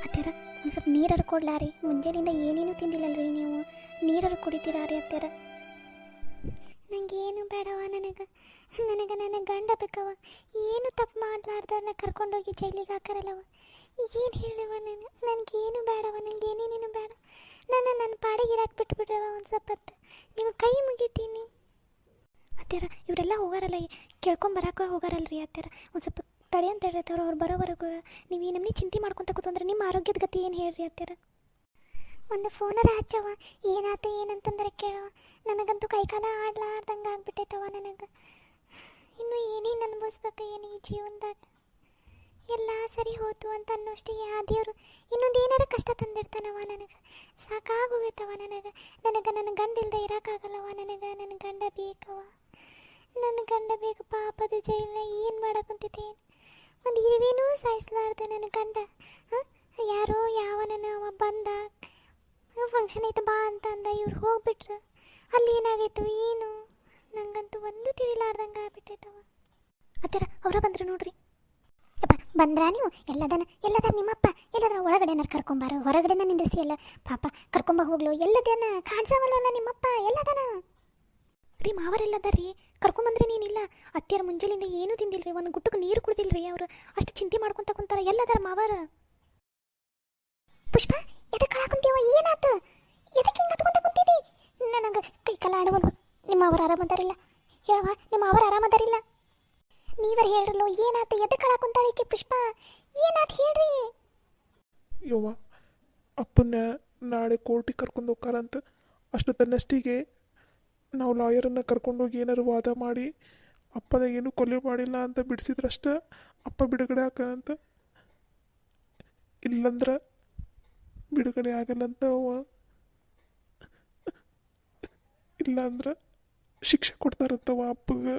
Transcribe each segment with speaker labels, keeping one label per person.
Speaker 1: ಅತ್ಯಾರ ಒಂದು ಸ್ವಲ್ಪ ನೀರರು ಕೊಡ್ಲಾ ರೀ? ಮುಂಜಾನೆಯಿಂದ ಏನೇನು ತಿಂದಿಲ್ಲಲ್ರಿ ನೀವು, ನೀರರು ಕುಡಿತೀರಾ ರೀ ಅತ್ಯಾರ? ನನಗೇನು ಬೇಡವ, ನನಗೆ ನನ್ನ ಗಂಡ ಬೇಕವ. ಏನು ತಪ್ಪು ಮಾಡ್ಲಾರ್ದವ್ರನ್ನ ಕರ್ಕೊಂಡೋಗಿ ಜೈಲಿಗೆ ಹಾಕಾರಲ್ಲವ. ಏನು ಹೇಳಿವ ನನಗೇನು ಬೇಡವ, ನನಗೆ ಏನೇನೇನು ಬೇಡ. ನನ್ನ ಪಾಡಿಗೆ ಇರಾಕ್ ಬಿಟ್ಬಿಡ್ರವ ಒಂದು ಸ್ವಲ್ಪ ಹೊತ್ತು. ನೀವು ಕೈ ಮುಗಿತೀನಿ ಅತ್ಯಾರ. ಇವರೆಲ್ಲ ಹೋಗಾರಲ್ಲ, ಕೇಳ್ಕೊಂಬರಕ್ಕೆ ಹೋಗಾರಲ್ರಿ ಅತ್ಯಾರ. ಒಂದು ಸ್ವಲ್ಪ ತಡೆ ಅಂತ ಹೇಳಿರ್ತಾವ್ರು ಅವ್ರು ಬರೋವರೆಗೂ. ನೀವು ಈ ನಮ್ಮನೆ ಚಿಂತೆ ಮಾಡ್ಕೊತ ಕೂತಂದ್ರೆ ನಿಮ್ಮ ಆರೋಗ್ಯದ ಗತಿ ಏನು ಹೇಳ್ರಿ ಅತ್ಯಾರ? ಒಂದು ಫೋನರ ಹಚ್ಚವ, ಏನಾತ ಏನಂತಂದ್ರೆ ಕೇಳವ. ನನಗಂತೂ ಕೈಕಾಲ ಆಡ್ಲಾರ್ದಂಗೆ ಆಗ್ಬಿಟ್ಟೈತವ. ನನಗೆ ಇನ್ನು ಏನೇನು ಅನ್ಭವಿಸ್ಬೇಕು ಏನು ಈ ಜೀವನದಾಗ. ಎಲ್ಲ ಸರಿ ಹೋತು ಅಂತ ಅನ್ನೋಷ್ಟಿಗೆ ಆ ದೇವರು ಇನ್ನೊಂದು ಏನಾರ ಕಷ್ಟ ತಂದಿರ್ತಾನವ. ನನಗೆ ಸಾಕಾಗೋಗೈತವ. ನನ್ನ ಗಂಡ ಇಲ್ಲದೆ ಇರೋಕ್ಕಾಗಲ್ಲವ. ನನ್ನ ಗಂಡ ಬೇಕವ. ನನ್ನ ಗಂಡ ಬೇಕು. ಪಾಪದ ಜೈಲನ್ನ ಏನು ಮಾಡಕ್ಕಂತಿದ್ದೆ? ಒಂದು ಇವೇನೂ ಸಾಯಿಸ್ಲಾರ್ದು ನನ್ನ ಗಂಡ. ಯಾರೋ ಯಾವನ ಅವ ಬಂದ, ಫಂಕ್ಷನ್ ಐತೆ ಬಾ ಅಂತ ಅಂದ, ಇವ್ರು ಹೋಗ್ಬಿಟ್ರು. ಅಲ್ಲಿ ಏನಾಗೈತು ಏನು ನಂಗಂತೂ ಒಂದು ತಿಳಿಲಾರ್ದಂಗೆ ಆಗ್ಬಿಟ್ಟೈತವ. ಅತ್ತರ ಅವರ ಬಂದ್ರು ನೋಡ್ರಿ. ಯಪ್ಪ ಬಂದ್ರಾ ನೀವು? ಎಲ್ಲದಾರ ನಿಮ್ಮಪ್ಪ? ಎಲ್ಲದ್ರ ಒಳಗಡೆನ ಕರ್ಕೊಂಬಾರ, ಹೊರಗಡೆನ ನಿಂದಿಸಿ ಎಲ್ಲ ಪಾಪ ಕರ್ಕೊಂಬ ಹೋಗ್ಲು. ಎಲ್ಲದೇನ ಕಾಣಿಸವಲ್ಲ ನಿಮ್ಮಪ್ಪ? ಎಲ್ಲದನ ರೀ ಮಾವರೆಲ್ಲದಾರ್ರಿ, ಕರ್ಕೊಂಬಂದ್ರೆ ನೀನಿಲ್ಲ. ಅತ್ಯಾರ ಮುಂಜಾನೆಯಿಂದ ಏನೂ ತಿಂದಿಲ್ರಿ, ಒಂದು ಗುಟ್ಟಕ್ಕೆ ನೀರು ಕುಡ್ದಿಲ್ರಿ. ಅವರು ಅಷ್ಟು ಚಿಂತೆ ಮಾಡ್ಕೊತ ಕುಂತಾರ. ಎಲ್ಲದಾರ ಮಾವಾರ? ಪುಷ್ಪ ಎದಕ್ಕೆ ಕಳಾಕುಂತೀವ? ಏನಾತ? ಎದಕ್ಕೆ ಹಿಂಗೆ ಹತ್ಕೊಂತ ಕುಂತಿದ್ದಿ? ನನಗೆ ಕೈ ಕಾಲ ಆಡವಲ್ವ. ನಿಮ್ಮ ಅವರು ಆರಾಮದಾರಿಲ್ಲ ಹೇಳವ? ನಿಮ್ಮ ಅವರು ಆರಾಮದಾರಿಲ್ಲ? ನೀವರ ಹೇಳ್ರಲ್ಲೋ, ಏನಾತ? ಎದಕ್ಕೆ ಕಳಾಕುಂತಾಳಿಕೆ ಪುಷ್ಪ? ಏನಾತ ಹೇಳ್ರಿ?
Speaker 2: ಯವ್ವ, ಅಪ್ಪನ್ನ ನಾಳೆ ಕೋರ್ಟಿಗೆ ಕರ್ಕೊಂಡು ಹೋಗ್ತಾರಂತ. ಅಷ್ಟು ತನ್ನಷ್ಟಿಗೆ ನಾವು ಲಾಯರನ್ನು ಕರ್ಕೊಂಡೋಗಿ ಏನಾರು ವಾದ ಮಾಡಿ ಅಪ್ಪನ ಏನೂ ಕೊಲೆ ಮಾಡಿಲ್ಲ ಅಂತ ಬಿಡಿಸಿದ್ರಷ್ಟ ಅಪ್ಪ ಬಿಡುಗಡೆ ಆಕಂತ. ಇಲ್ಲಂದ್ರೆ ಬಿಡುಗಡೆ ಆಗಲ್ಲಂತ ಅವ. ಇಲ್ಲಾಂದ್ರೆ ಶಿಕ್ಷೆ ಕೊಡ್ತಾರಂತವ ಅಪ್ಪಗೆ.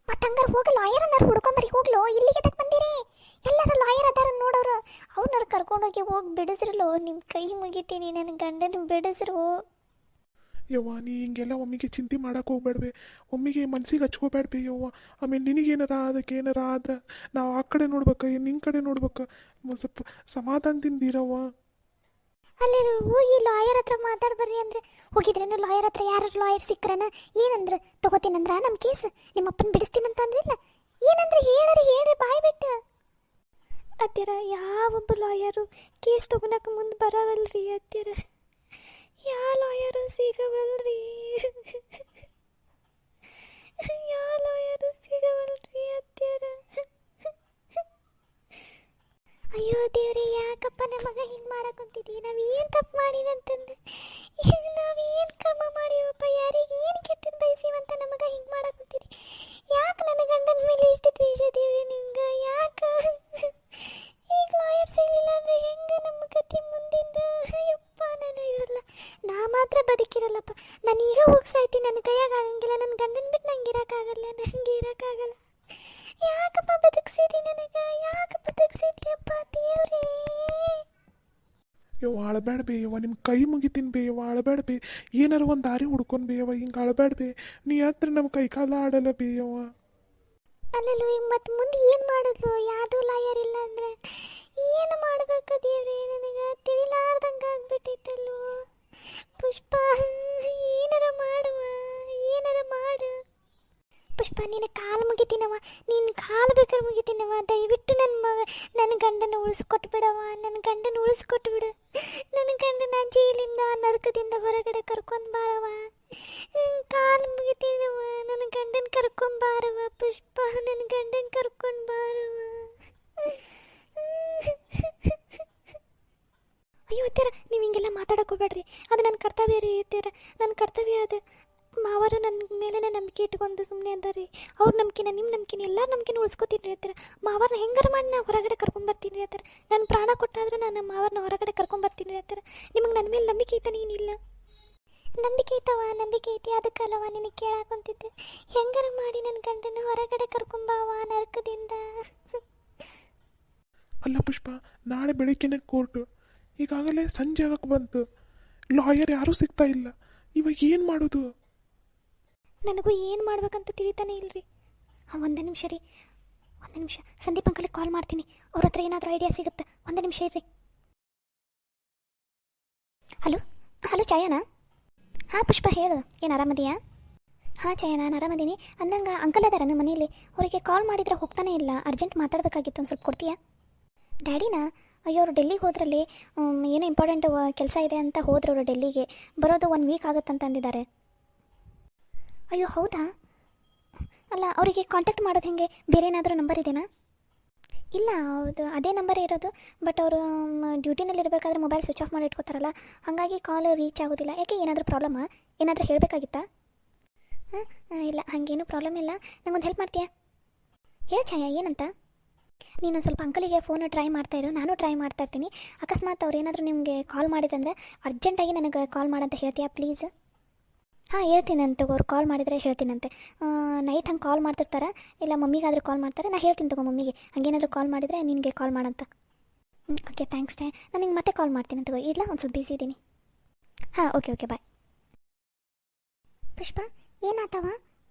Speaker 1: ಮತ್ತಂಗಾರ ಹೋಗಿ ಲಾಯರನ್ನಾರು ಹುಡ್ಕೊಂಬರಿ ಹೋಗ್ಲೋ. ಇಲ್ಲಿಗೆ ಎದಕ್ಕೆ ಬಂದಿರಿ? ಎಲ್ಲರೂ ಲಾಯರ್ ಅದಾರ ನೋಡೋರು. ಅವ್ರನ್ನ ಕರ್ಕೊಂಡೋಗಿ ಹೋಗಿ ಬಿಡಿಸ್ರಲ್ಲೋ. ನಿಮ್ಮ ಕೈ ಮುಗಿತೀನಿ, ನನ್ನ ಗಂಡನ ಬಿಡಿಸ್ರು.
Speaker 2: ಯವ್ವ, ನೀ ಹಿಂಗೆಲ್ಲ ಒಮ್ಮಿಗೆ ಚಿಂತೆ ಮಾಡಕ್ಕೆ ಹೋಗ್ಬೇಡ್ಬೆ. ಒಮ್ಮಿಗೆ ಮನ್ಸಿಗೆ ಹಚ್ಕೋಬೇಡ್ಬೆ ಯವ್ವ. ಆಮೇಲೆ ನಿನಗೇನಾರ ಅದಕ್ಕೆ ಏನಾರ ಆದ್ರೆ ನಾವು ಆ ಕಡೆ ನೋಡ್ಬೇಕು, ನಿನ್ನ ಕಡೆ ನೋಡ್ಬೇಕು. ಸ್ವಲ್ಪ ಸಮಾಧಾನದಿಂದಿರವ್ವ.
Speaker 1: ಅಲ್ಲಿ ಹೋಗಿ ಲಾಯರ್ ಹತ್ರ ಮಾತಾಡಿ ಬರ್ರಿ ಅಂದರೆ ಹೋಗಿದ್ರೇನು? ಲಾಯರ್ ಹತ್ರ ಯಾರು ಲಾಯರ್ ಸಿಕ್ಕರನ? ಏನಂದ್ರೆ ತಗೋತೀನಂದ್ರ ನಮ್ಮ ಕೇಸ್, ನಿಮ್ಮಪ್ಪನ ಬಿಡಿಸ್ತೀನಂತ ಅಂದ್ರಿಲ್ಲ. ಏನಂದ್ರೆ ಹೇಳ್ರಿ ಬಾಯ್ ಬಿಟ್ಟು. ಅತ್ಯಾರ ಯಾವೊಬ್ಬ ಲಾಯರು ಕೇಸ್ ತಗೊಳಕ್ಕೆ ಮುಂದೆ ಬರವಲ್ರಿ ಅತ್ಯಾರ. ಯಾವ ಲಾಯರು ಸಿಗವಲ್ರಿ. ಯಾವ ಲಾಯರು ಸಿಗವಲ್ರಿ ಅತ್ಯಾರ. ಅಯ್ಯೋ ದೇವ್ರೆ, ಯಾಕಪ್ಪ ನಮಗ ಹಿಂಗೆ ಮಾಡಕ್ಕಂತಿದ್ದೀವಿ? ನಾವೇನು ತಪ್ಪು ಮಾಡಿವಿ ಅಂತಂದು, ನಾವೇನು ಕರ್ಮ ಮಾಡಿವಪ್ಪ? ಯಾರಿಗೆ ಏನು ಕೆಟ್ಟದ್ದು ಬಯಸಿವಂತ ನಮಗ ಹಿಂಗೆ ಮಾಡಕ್ಕಂತಿದ್ದಿ? ಯಾಕೆ ನನ್ನ ಗಂಡನ ಮೇಲೆ ಇಷ್ಟು ದ್ವೇಷ ದೇವ್ರೆ ನಿಮ್ಗೆ? ಯಾಕೆ ಈಗ ಲಾಯರ್ ಸಿಗಲಿಲ್ಲ ಅಂದರೆ ಹೆಂಗೆ ನಮ್ಮ ಗತಿ ಮುಂದಿಂದ? ಅಯ್ಯಪ್ಪ, ನಾನು ಇರಲ್ಲ, ನಾ ಮಾತ್ರ ಬದುಕಿರಲ್ಲಪ್ಪ. ನಾನು ಈಗ ಹೋಗಿ ಸಾಯ್ತೀನಿ, ನನ್ನ ಕೈಯಾಗ ಆಗಂಗಿಲ್ಲ. ನನ್ನ ಗಂಡನ ಬಿಟ್ಟು ನಂಗೆ ಇರೋಕ್ಕಾಗಲ್ಲ. ಯಾಕಪ್ಪ ಬದುಕ್ಸಿದಿ ನನಗೆ? ಯಾಕೆ ಬದುಕ್ಸಿದ್ಯಪ್ಪ ದೇವ್ರೇ?
Speaker 2: ಯವ್ವ ಅಳಬೇಡ್ಬೆ ಯವ್ವ, ನಿಮ್ಮ ಕೈ ಮುಗಿತೀನಿ ಬೇ ಯವ್ವ, ಅಳಬೇಡ್ಬೆ. ಏನಾರ ಒಂದು ದಾರಿ ಹುಡ್ಕೊಂಡು ಬೇ ಯವ್ವ, ಹಿಂಗೆ ಅಳಬೇಡ್ಬೆ. ನೀ ಹತ್ರ ನಮ್ಮ ಕೈ ಕಾಲ ಆಡಲ್ಲ ಬೇ ಯವ್ವ.
Speaker 1: ಅಲ್ಲಲ್ಲೂ ಈಗ ಮತ್ತೆ ಮುಂದೆ ಏನು ಮಾಡೋದು? ಯಾವುದೂ ಲಾಯರ್ ಇಲ್ಲ ಅಂದರೆ ಏನು ಮಾಡ್ಬೇಕು ದೇವ್ರೆ? ನನಗೆ ತಿಳಿಲಾರ್ದಂಗೆ ಆಗ್ಬಿಟ್ಟೈತಲ್ಲೋ. ಪುಷ್ಪ, ಏನಾರ ಮಾಡುವ, ಏನಾರ ಮಾಡು. ಪುಷ್ಪ, ನಿನ್ನ ಕಾಲು ಮುಗಿತೀನವ, ನಿನ್ನ ಕಾಲು ಬೇಕಾದ್ರೆ ಮುಗಿತೀನವ. ದಯವಿಟ್ಟು ನನ್ನ ಗಂಡನ ಉಳಿಸ್ಕೊಟ್ಬಿಡವ. ನನ್ನ ಗಂಡನ ಉಳಿಸ್ಕೊಟ್ಬಿಡು. ನನ್ನ ಗಂಡನ ಜೈಲಿಂದ ನರಕದಿಂದ ಹೊರಗಡೆ ಕರ್ಕೊಂಡ್ಬಾರವ. ಕಾಲು ಮುಗಿತೀನವ, ನನ್ನ ಗಂಡನ ಕರ್ಕೊಂಡ್ಬಾರವ. ಪುಷ್ಪ, ನನ್ನ ಗಂಡನ ಕರ್ಕೊಂಡ್ಬಾರವ. ಅಯ್ಯೋ ಅತ್ಯಾರ, ನೀವು ಹಿಂಗೆಲ್ಲ ಮಾತಾಡೋಕೋಬೇಡ್ರಿ. ಅದು ನನ್ನ ಕರ್ತವ್ಯ ರೀ ಅತ್ಯಾರ, ನನ್ನ ಕರ್ತವ್ಯ ಅದು. ಮಾವರು ನನ್ನ ಮೇಲೆ ನಂಬಿಕೆ ಇಟ್ಕೊಂಡು ಸುಮ್ಮನೆ ಅಂದಾರಿ. ಅವ್ರ ನಂಬಿಕೆನ, ನಿಮ್ಮ ನಂಬಿಕೆನ, ಎಲ್ಲರ ನಂಬಿಕೆನ ಉಳಿಸ್ಕೊತೀನಿ ರೀ ಅತ್ಯಾರ. ಮಾವರನ್ನ ಹೆಂಗಾರ ಮಾಡಿ ನಾ ಹೊರಗಡೆ ಕರ್ಕೊಂಬರ್ತೀನಿ ರೀ ಅತ್ಯಾರ. ನನ್ನ ಪ್ರಾಣ ಕೊಟ್ಟಾದರೂ ನಾನು ಮಾವರನ್ನ ಹೊರಗಡೆ ಕರ್ಕೊಂಬರ್ತೀನಿ ರೀ ಅತ್ಯಾರ. ನಿಮಗೆ ನನ್ನ ಮೇಲೆ ನಂಬಿಕೆ ಐತೆ? ನೀನಿಲ್ಲ. ನಂಬಿಕೆ ಐತವ, ನಂಬಿಕೆ ಐತಿ. ಅದಕ್ಕಲ್ಲವ ನಿನಗೆ ಕೇಳಾಕೊಂತಿದ್ದೆ. ಹೆಂಗಾರ ಮಾಡಿ ನನ್ನ ಗಂಡನ ಹೊರಗಡೆ ಕರ್ಕೊಂಬಾವ ನರಕದಿಂದ.
Speaker 2: ಅಲ್ಲ ಪುಷ್ಪ, ನಾಳೆ ಬೆಳಗ್ಗೆನೇ ಕೋರ್ಟು, ಈಗಾಗಲೇ ಸಂಜೆ ಆಗಕ್ಕೆ ಬಂತು. ಲಾಯರ್ ಯಾರೂ ಸಿಗ್ತಾ ಇಲ್ಲ. ಇವಾಗ ಏನು ಮಾಡೋದು?
Speaker 1: ನನಗೂ ಏನು ಮಾಡ್ಬೇಕಂತ ತಿಳಿತಾನೆ ಇಲ್ರಿ. ಒಂದು ನಿಮಿಷ ರೀ, ಒಂದು ನಿಮಿಷ, ಸಂದೀಪ್ ಅಂಕಲಿಗೆ ಕಾಲ್ ಮಾಡ್ತೀನಿ. ಅವ್ರ ಹತ್ರ ಏನಾದರೂ ಐಡಿಯಾ ಸಿಗುತ್ತೆ. ಒಂದು ನಿಮಿಷ ಇರ್ರಿ. ಹಲೋ ಹಲೋ ಛಾಯಾನಾ? ಹಾಂ ಪುಷ್ಪ, ಹೇಳು. ಏನು ಆರಾಮದೀಯಾ? ಹಾಂ ಛಾಯಾ, ನಾನು ಆರಾಮದೀನಿ. ಅಂದಂಗೆ ಅಂಕಲ್ ಅದಾರ ಮನೇಲಿ. ಅವರಿಗೆ ಕಾಲ್ ಮಾಡಿದರೆ ಹೋಗ್ತಾನೆ ಇಲ್ಲ. ಅರ್ಜೆಂಟ್ ಮಾತಾಡಬೇಕಾಗಿತ್ತು, ಒಂದು ಸ್ವಲ್ಪ ಕೊಡ್ತೀಯಾ? ಡ್ಯಾಡಿನಾ? ಅಯ್ಯೋ, ಅವರು ಡೆಲ್ಲಿಗೆ ಹೋದ್ರಲ್ಲಿ ಏನೋ ಇಂಪಾರ್ಟೆಂಟ್ ಕೆಲಸ ಇದೆ ಅಂತ ಹೋದ್ರು. ಅವರು ಡೆಲ್ಲಿಗೆ ಬರೋದು 1 ವೀಕ್ ಆಗುತ್ತಂತ ಅಂದಿದ್ದಾರೆ. ಅಯ್ಯೋ ಹೌದಾ? ಅಲ್ಲ, ಅವರಿಗೆ ಕಾಂಟ್ಯಾಕ್ಟ್ ಮಾಡೋದು ಹೇಗೆ? ಬೇರೆ ಏನಾದರೂ ನಂಬರ್ ಇದೆಯಾ? ಇಲ್ಲ, ಅವ್ರದ್ದು ಅದೇ ನಂಬರೇ ಇರೋದು. ಬಟ್ ಅವರು ಡ್ಯೂಟಿನಲ್ಲಿ ಇರಬೇಕಾದ್ರೆ ಮೊಬೈಲ್ ಸ್ವಿಚ್ ಆಫ್ ಮಾಡಿ ಇಟ್ಕೋತಾರಲ್ಲ, ಹಾಗಾಗಿ ಕಾಲ್ ರೀಚ್ ಆಗೋದಿಲ್ಲ. ಯಾಕೆ, ಏನಾದರೂ ಪ್ರಾಬ್ಲಮ್ಮಾ? ಏನಾದರೂ ಹೇಳಬೇಕಾಗಿತ್ತಾ? ಇಲ್ಲ, ಹಾಗೇನೂ ಪ್ರಾಬ್ಲಮ್ ಇಲ್ಲ. ನಂಗೊಂದು ಹೆಲ್ಪ್ ಮಾಡ್ತೀಯಾ? ಹೇಳು ಛಾಯಾ, ಏನಂತ? ನೀನು ಸ್ವಲ್ಪ ಅಂಕಲಿಗೆ ಫೋನು ಟ್ರೈ ಮಾಡ್ತಾಯಿರು, ನಾನು ಟ್ರೈ ಮಾಡ್ತಾಯಿರ್ತೀನಿ. ಅಕಸ್ಮಾತ್ ಅವ್ರು ಏನಾದರೂ ನಿಮಗೆ ಕಾಲ್ ಮಾಡಿದ್ರಂದರೆ ಅರ್ಜೆಂಟಾಗಿ ನನಗೆ ಕಾಲ್ ಮಾಡಂತ ಹೇಳ್ತೀಯಾ ಪ್ಲೀಸ್? ಹಾಂ, ಹೇಳ್ತೀನಂತೆ. ಅವ್ರು ಕಾಲ್ ಮಾಡಿದರೆ ಹೇಳ್ತೀನಂತೆ. ನೈಟ್ ಹಂಗೆ ಕಾಲ್ ಮಾಡ್ತಿರ್ತಾರೆ, ಇಲ್ಲ ಮಮ್ಮಿಗಾದರೂ ಕಾಲ್ ಮಾಡ್ತಾರೆ. ನಾನು ಹೇಳ್ತೀನಿ ತಗೋ ಮಮ್ಮಿಗೆ, ಹಂಗೇನಾದರೂ ಕಾಲ್ ಮಾಡಿದರೆ ನಿನಗೆ ಕಾಲ್ ಮಾಡಂತ. ಓಕೆ, ಥ್ಯಾಂಕ್ಸ್ ಛಾಯಾ. ನಾನು ನಿಂಗೆ ಮತ್ತೆ ಕಾಲ್ ಮಾಡ್ತೀನಿ ತಗೋ. ಇಲ್ಲ, ಒಂದು ಸ್ವಲ್ಪ ಬಿಸಿ ಇದ್ದೀನಿ. ಹಾಂ, ಓಕೆ ಬಾಯ್. ಪುಷ್ಪ, ಏನಾತವ?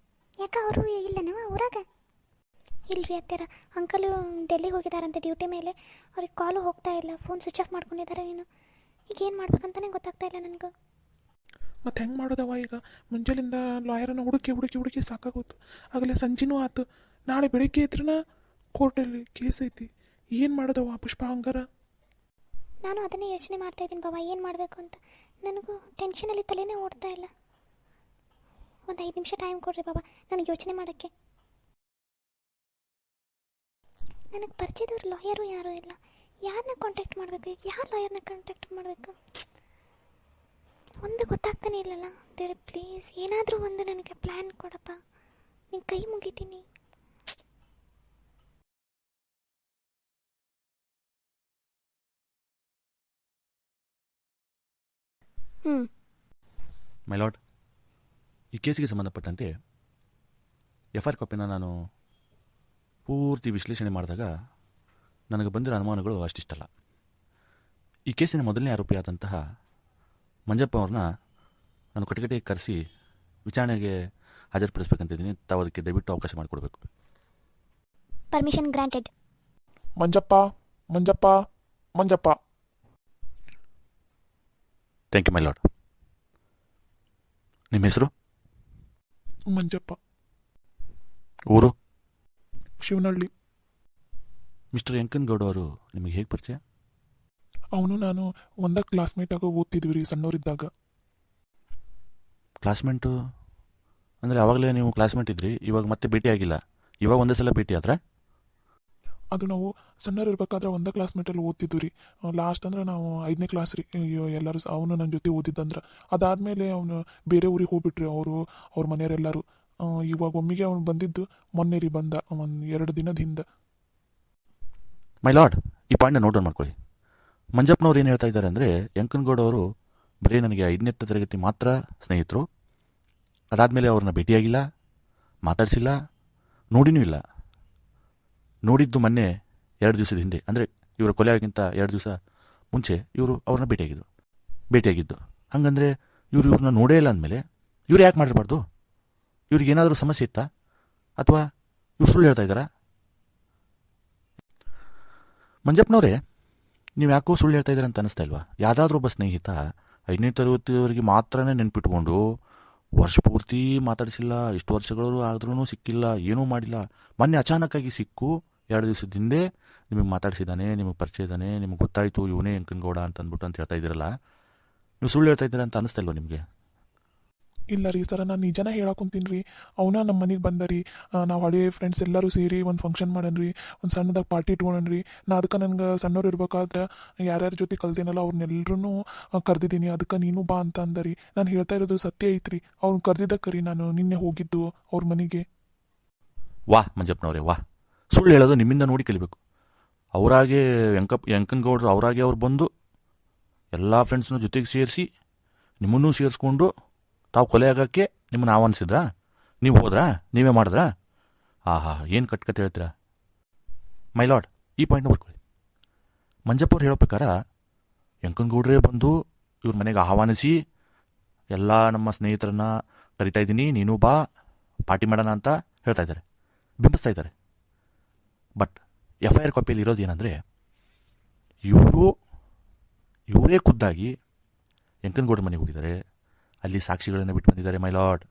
Speaker 1: ಯಾಕೆ ಅವರು ಇಲ್ಲನವ ಊರಾಗ? ಇಲ್ಲರಿ ಅತ್ತೆರ, ಅಂಕಲು ಡೆಲ್ಲಿಗೆ ಹೋಗಿದ್ದಾರಂತೆ ಡ್ಯೂಟಿ ಮೇಲೆ. ಅವ್ರಿಗೆ ಕಾಲು ಹೋಗ್ತಾ ಇಲ್ಲ, ಫೋನ್ ಸ್ವಿಚ್ ಆಫ್ ಮಾಡ್ಕೊಂಡಿದ್ದಾರೆ. ಏನು ಈಗ ಏನು ಮಾಡ್ಬೇಕಂತಲೇ ಗೊತ್ತಾಗ್ತಾ ಇಲ್ಲ ನನಗೂ.
Speaker 2: ಮತ್ತು ಹೆಂಗೆ ಮಾಡೋದವ ಈಗ? ಮುಂಜಾನಿಂದ ಲಾಯರನ್ನು ಹುಡುಕಿ ಸಾಕಾಗೋತು. ಆಗಲೇ ಸಂಜೆನೂ ಆಯ್ತು. ನಾಳೆ ಬೆಳಿಗ್ಗೆ ಇದ್ರೂ ಕೋರ್ಟಲ್ಲಿ ಕೇಸ್ ಐತಿ. ಏನು ಮಾಡೋದವ ಪುಷ್ಪ ಹಂಗಾರ?
Speaker 1: ನಾನು ಅದನ್ನೇ ಯೋಚನೆ ಮಾಡ್ತಾಯಿದ್ದೀನಿ ಬಾಬಾ, ಏನು ಮಾಡಬೇಕು ಅಂತ. ನನಗೂ ಟೆನ್ಷನಲ್ಲಿ ತಲೆನೇ ಓಡ್ತಾ ಇಲ್ಲ. ಒಂದು 5 ನಿಮಿಷ ಟೈಮ್ ಕೊಡ್ರಿ ಬಾಬಾ, ನನಗೆ ಯೋಚನೆ ಮಾಡೋಕ್ಕೆ. ನನಗೆ ಪರಿಚಯದವ್ರು ಲಾಯರು ಯಾರೂ ಇಲ್ಲ. ಯಾರನ್ನ ಕಾಂಟ್ಯಾಕ್ಟ್ ಮಾಡಬೇಕು? ಈಗ ಯಾವ ಲಾಯರ್ನ ಕಾಂಟ್ಯಾಕ್ಟ್ ಮಾಡಬೇಕು? ಒಂದು ಗೊತ್ತಾಗ್ತಾನೆ ಇಲ್ಲಲ್ಲ. ದೇವ್ರೆ ಪ್ಲೀಸ್, ಏನಾದರೂ ಒಂದು ನನಗೆ ಪ್ಲ್ಯಾನ್ ಕೊಡಪ್ಪ, ನಿನ್ನ ಕೈ ಮುಗಿತೀನಿ.
Speaker 3: ಮೈ ಲಾರ್ಡ್, ಈ ಕೇಸಿಗೆ ಸಂಬಂಧಪಟ್ಟಂತೆ FIR ಕಾಪಿನ ನಾನು ಪೂರ್ತಿ ವಿಶ್ಲೇಷಣೆ ಮಾಡಿದಾಗ ನನಗೆ ಬಂದಿರೋ ಅನುಮಾನಗಳು ಅಷ್ಟಿಷ್ಟಲ್ಲ. ಈ ಕೇಸಿನ ಮೊದಲನೇ ಆರೋಪಿಯಾದಂತಹ ಮಂಜಪ್ಪ ಅವ್ರನ್ನ ನಾನು ಕಟಕಟೆಗೆ ಕರೆಸಿ ವಿಚಾರಣೆಗೆ ಹಾಜರುಪಡಿಸ್ಬೇಕಂತಿದ್ದೀನಿ. ತಾವು ಅದಕ್ಕೆ ದಯವಿಟ್ಟು ಅವಕಾಶ ಮಾಡಿಕೊಡ್ಬೇಕು.
Speaker 1: Permission granted.
Speaker 2: Manjappa.
Speaker 3: Thank you my lord. ನಿಮ್ಮ ಹೆಸರು?
Speaker 2: ಮಂಜಪ್ಪ.
Speaker 3: ಊರು?
Speaker 2: ಶಿವನಹಳ್ಳಿ.
Speaker 3: ಮಿಸ್ಟರ್ ವೆಂಕನಗೌಡ ಅವರು ನಿಮಗೆ ಹೇಗೆ ಪರಿಚಯ?
Speaker 2: ಅವನು ನಾನು ಒಂದೇ ಕ್ಲಾಸ್ಮೇಟಾಗ ಓದ್ತಿದ್ವಿ ರೀ ಸಣ್ಣವರಿದ್ದಾಗ.
Speaker 3: ಕ್ಲಾಸ್ಮೇಟು ಅಂದರೆ ಆವಾಗಲೇ ನೀವು ಕ್ಲಾಸ್ಮೇಟ್ ಇದ್ರಿ, ಇವಾಗ ಮತ್ತೆ ಭೇಟಿ ಆಗಿಲ್ಲ. ಇವಾಗ ಒಂದೇ ಸಲ ಭೇಟಿ ಆದ್ರೆ?
Speaker 2: ಅದು ನಾವು ಸಣ್ಣರು ಇರ್ಬೇಕಾದ್ರೆ ಒಂದೇ ಕ್ಲಾಸ್ಮೇಟಲ್ಲಿ ಓದ್ತಿದ್ವಿ ರೀ. ಲಾಸ್ಟ್ ಅಂದ್ರೆ ನಾವು 5ನೇ ಕ್ಲಾಸ್ ರೀ. ಎಲ್ಲರೂ ಅವನು ನನ್ನ ಜೊತೆ ಓದಿದ್ದಂದ್ರೆ ಅದಾದಮೇಲೆ ಅವನು ಬೇರೆ ಊರಿಗೆ ಹೋಗ್ಬಿಟ್ರಿ, ಅವ್ರ ಮನೆಯವರೆಲ್ಲರೂ. ಇವಾಗ ಒಮ್ಮಿಗೆ ಅವನು ಬಂದಿದ್ದು ಮೊನ್ನೆ ರೀ, ಬಂದ 1-2 ದಿನದ ಹಿಂದೆ.
Speaker 3: ಮೈ ಲಾರ್ಡ್, ಈ ಪಾಯಿಂಟ್ನ ನೋಟ್ ಡೌನ್ ಮಾಡ್ಕೊಳ್ಳಿ. ಮಂಜಪ್ಪನವ್ರು ಏನು ಹೇಳ್ತಾ ಇದ್ದಾರೆ ಅಂದರೆ, ವೆಂಕನಗೌಡ ಅವರು ಬರೀ ನನಗೆ 5ನೇ ತರಗತಿ ಮಾತ್ರ ಸ್ನೇಹಿತರು, ಅದಾದಮೇಲೆ ಅವ್ರನ್ನ ಭೇಟಿಯಾಗಿಲ್ಲ, ಮಾತಾಡಿಸಿಲ್ಲ, ನೋಡಿನೂ ಇಲ್ಲ. ನೋಡಿದ್ದು ಮೊನ್ನೆ 2 ದಿವಸದ ಹಿಂದೆ, ಅಂದರೆ ಇವರ ಕೊಲೆ ಆಗಿಂತ 2 ದಿವಸ ಮುಂಚೆ ಇವರು ಅವ್ರನ್ನ ಭೇಟಿಯಾಗಿದ್ದು. ಹಾಗಂದರೆ ಇವ್ರನ್ನ ನೋಡೇ ಇಲ್ಲ ಅಂದಮೇಲೆ ಇವ್ರು ಯಾಕೆ ಮಾಡಿರಬಾರ್ದು? ಇವ್ರಿಗೇನಾದರೂ ಸಮಸ್ಯೆ ಇತ್ತಾ, ಅಥವಾ ಇವ್ರು ಸುಳ್ಳು ಹೇಳ್ತಾ ಇದ್ದಾರಾ? ಮಂಜಪ್ಪನವರೇ, ನೀವು ಯಾಕೋ ಸುಳ್ಳು ಹೇಳ್ತಾ ಇದ್ದೀರ ಅಂತ ಅನ್ನಿಸ್ತಾ ಇಲ್ವಾ? ಯಾವುದಾದ್ರೂ ಒಬ್ಬ ಸ್ನೇಹಿತ 5ನೇ ತರಗತಿಯವರಿಗೆ ಮಾತ್ರನೇ ನೆನ್ಪಿಟ್ಕೊಂಡು ವರ್ಷ ಪೂರ್ತಿ ಮಾತಾಡಿಸಿಲ್ಲ, ಇಷ್ಟು ವರ್ಷಗಳು ಆದ್ರೂ ಸಿಕ್ಕಿಲ್ಲ, ಏನೂ ಮಾಡಿಲ್ಲ, ಮೊನ್ನೆ ಅಚಾನಕ್ಕಾಗಿ ಸಿಕ್ಕು 2 ದಿವಸದ ಹಿಂದೆ ನಿಮಗೆ ಮಾತಾಡಿಸಿದ್ದಾನೆ, ನಿಮಗೆ ಪರಿಚಯ ಇದ್ದಾನೆ, ನಿಮಗೆ ಗೊತ್ತಾಯಿತು ಇವನೇ ವೆಂಕನಗೌಡ ಅಂತ ಅಂದ್ಬಿಟ್ಟು ಅಂತ ಹೇಳ್ತಾ ಇದ್ದೀರಲ್ಲ, ನೀವು ಸುಳ್ಳು ಹೇಳ್ತಾ ಇದ್ದೀರ ಅಂತ ಅನ್ನಿಸ್ತಾ ಇಲ್ವಾ ನಿಮಗೆ?
Speaker 2: ಇಲ್ಲ ರೀ ಸರ, ನಾನು ನಿಜನ ಹೇಳಕೊಂತೀನಿ ರೀ. ಅವನ ನಮ್ಮ ಮನೆಗೆ ಬಂದರಿ. ನಾವು ಹಳೆ ಫ್ರೆಂಡ್ಸ್ ಎಲ್ಲರೂ ಸೇರಿ ಒಂದು ಫಂಕ್ಷನ್ ಮಾಡನ್ರಿ, ಒಂದು ಸಣ್ಣದಾಗಿ ಪಾರ್ಟಿ ಇಟ್ಕೊಂಡ್ರಿ. ನಾ ಅದಕ್ಕೆ ನನಗೆ ಸಣ್ಣವ್ರು ಇರ್ಬೇಕಾದ್ರೆ ಯಾರ್ಯಾರ ಜೊತೆ ಕಲ್ತೀನಲ್ಲ ಅವ್ರನ್ನೆಲ್ಲರೂ ಕರೆದಿದ್ದೀನಿ, ಅದಕ್ಕೆ ನೀನು ಬಾ ಅಂತ ಅಂದರಿ. ನಾನು ಹೇಳ್ತಾ ಇರೋದು ಸತ್ಯ ಐತ್ರಿ. ಅವ್ನು ಕರೆದಿದ್ದಕ್ಕೆ ರೀ ನಾನು ನಿನ್ನೆ ಹೋಗಿದ್ದು ಅವ್ರ ಮನೆಗೆ.
Speaker 3: ವಾಹ್ ಮಂಜಪ್ಪನವರೇ, ವಾಹ್! ಸುಳ್ಳು ಹೇಳೋದು ನಿಮ್ಮಿಂದ ನೋಡಿ ಕಲಿಬೇಕು. ಅವರಾಗೆ ವೆಂಕನಗೌಡರು ಅವರಾಗೆ ಅವ್ರು ಬಂದು ಎಲ್ಲ ಫ್ರೆಂಡ್ಸ್ನ ಜೊತೆಗೆ ಸೇರಿಸಿ ನಿಮ್ಮನ್ನೂ ಸೇರಿಸ್ಕೊಂಡು ತಾವು ಕೊಲೆ ಆಗೋಕ್ಕೆ ನಿಮ್ಮನ್ನು ಆಹ್ವಾನಿಸಿದ್ರಾ? ನೀವು ಹೋದ್ರಾ? ನೀವೇ ಮಾಡಿದ್ರಾ? ಏನು ಕಟ್ಕತೆ ಹೇಳ್ತೀರಾ? ಮೈ ಲಾರ್ಡ್, ಈ ಪಾಯಿಂಟ್ನ ಬರ್ಕೊಳ್ಳಿ. ಮಂಜಪ್ಪ ಅವ್ರು ಹೇಳೋ ಪ್ರಕಾರ ವೆಂಕನಗೌಡರೇ ಬಂದು ಇವ್ರ ಮನೆಗೆ ಆಹ್ವಾನಿಸಿ ಎಲ್ಲ ನಮ್ಮ ಸ್ನೇಹಿತರನ್ನ ಕರಿತಾ ಇದ್ದೀನಿ, ನೀನು ಬಾ ಪಾರ್ಟಿ ಮಾಡೋಣ ಅಂತ ಹೇಳ್ತಾ ಇದ್ದಾರೆ, ಬಿಂಬಿಸ್ತಾ ಇದ್ದಾರೆ. ಬಟ್ FIR ಕಾಪಿಯಲ್ಲಿ ಇರೋದು ಏನಂದರೆ ಇವರೇ ಖುದ್ದಾಗಿ ಯಂಕನಗೌಡ ಮನೆಗೆ ಹೋಗಿದ್ದಾರೆ, ಅಲ್ಲಿ ಸಾಕ್ಷಿಗಳನ್ನು ಬಿಟ್ಟು ಬಂದಿದ್ದಾರೆ ಮೈ ಲಾರ್ಡ್.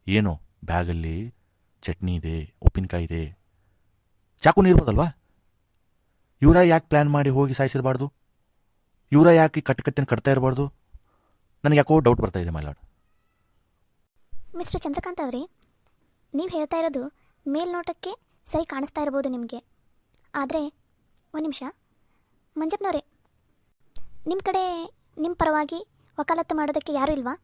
Speaker 3: ಏನು ಬ್ಯಾಗಲ್ಲಿ ಚಟ್ನಿ ಇದೆ, ಉಪ್ಪಿನಕಾಯಿ ಇದೆ, ಚಾಕುನೇ ಇರ್ಬೋದಲ್ವಾ? ಇವರ ಯಾಕೆ ಪ್ಲ್ಯಾನ್ ಮಾಡಿ ಹೋಗಿ ಸಾಯಿಸಿರಬಾರ್ದು? ಇವರ ಯಾಕೆ ಕಟ್ಟಕತ್ತೇನು ಕಟ್ತಾ ಇರಬಾರ್ದು? ನನಗೆ ಯಾಕೋ ಡೌಟ್ ಬರ್ತಾ ಇದೆ ಮೈ ಲಾರ್ಡ್.
Speaker 1: ಮಿಸ್ಟರ್ ಚಂದ್ರಕಾಂತ್ ಅವರೇ, ನೀವು ಹೇಳ್ತಾ ಇರೋದು ಮೇಲ್ನೋಟಕ್ಕೆ ಸರಿ ಕಾಣಿಸ್ತಾ ಇರ್ಬೋದು ನಿಮಗೆ. ಆದರೆ ಒಂದು ನಿಮಿಷ, ಮಂಜಪ್ಪನವರೇ, ನಿಮ್ಮ ಕಡೆ ನಿಮ್ಮ ಪರವಾಗಿ ವಕಾಲತ್ತು ಮಾಡೋದಕ್ಕೆ ಯಾರೂ ಇಲ್ವಾ?